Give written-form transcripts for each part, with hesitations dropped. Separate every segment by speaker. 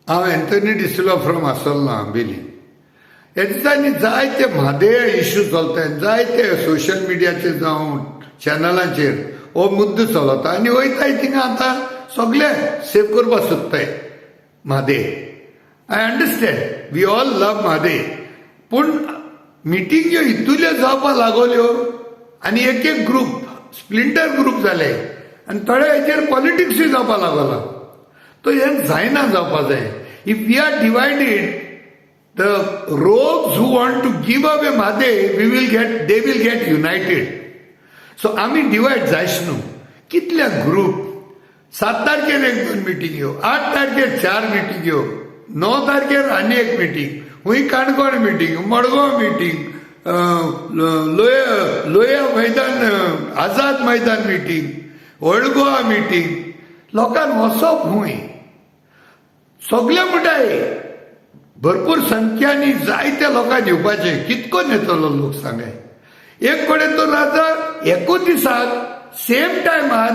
Speaker 1: हांव Anthony de Silva from आसोलना Bailey. ह्या दिसांनी जायते म्हादय इश्यू चलतात, जायते सोशल मिडियाचेर जावं चॅनलांचेर हो मुद्दो चलता आनी वयताय थिंगा आतां सगळे सेव करपाक सोदताय Mhadei. I understand, we all love Mhadei, पूण मिटींग ह्यो इतुल्यो जावपाक लागल्यो आनी एक एक ग्रुप स्प्लिंटर ग्रुप जाले आनी थोडे हेचेर पॉलिटिक्सूय जावपाक लागला. तो हें जायना जावपाक जाय. If we are divided, the rogues who want to give away Madhe, they will get united. So आम्ही डिवायड जायच न्हू. कितल्या ग्रुप 7 तारखेर 1-2 मिटींग यो, 8 तारखेर 4 मिटींग यो, 9 तारखेर आनी एक मिटींग, हुंय काणकोण मिटींग, मडगांव मिटींग, लोया मैदान, आझाद मैदान मिटींग, ओल्ड गोवा मिटींग. लोकांक वचप हुंय सगळे म्हणटाय भरपूर संख्यांनी जायत्या लोकांक येवपाचे. कितकोन येतलो लोक सांगाय. एक कडेन तो राजा एको दिसाक सेम टायमार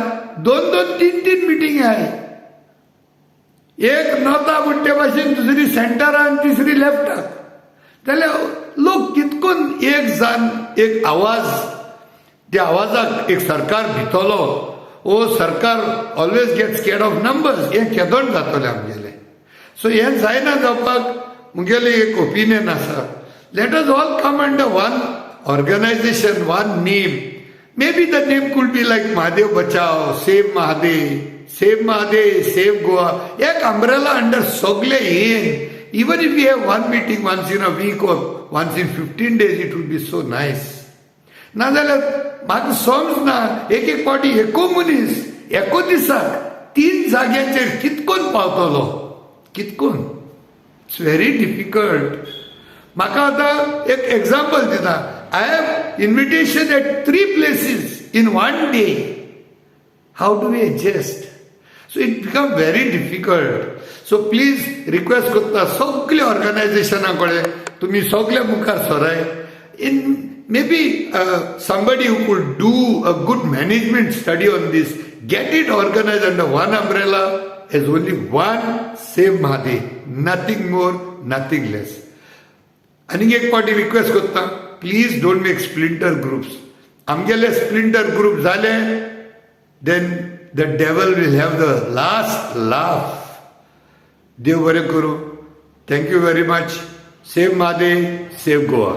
Speaker 1: 2-2, 3-3 मिटींग आहाय. एक नॉर्था म्हणटे भाशेन, दुसरी सेंटरान, तिसरी लेफ्टाक. जाल्यार लोक कितकोन एक जान एक आवाज, त्या आवाजाक एक सरकार भितलो. ओ सरकार always get scared of numbers. हें केदोन जातलें आमगेलें. सो हें जायना जावपाक मुगेलें एक ओपिनियन आसा. Let us all come under one organisation, one name. Maybe the name could be like Mahadev Bachao, Save Mahadev, Save Goa. एक umbrella under sogle in. Even if we have one meeting once in a week or once in 15 days, it would be so nice. ना जाल्यार म्हाका समजना एक पावटी एको मनीस एको दिसाक 3 जाग्यांचेर कितकोन पावतलो, कितकोन. It's very difficult. म्हाका आतां एक एग्जाम्पल दिता. I have invitation at 3 places in one day. How do we adjust? So it becomes very difficult. So please request करता सगळे ऑर्गनायझेशना कडेन तुम्ही सगळे मुखार सराय. In maybe somebody who could do a good management study on this, get it organized under one umbrella as only one Save Mahadev, nothing more, nothing less. आनी एक पाटी request करता, please don't make splinter groups. आमगेले splinter group जाले, then the devil will have the last laugh. देव बरें करूं. Thank you very much. Save Mahadev, save Goa.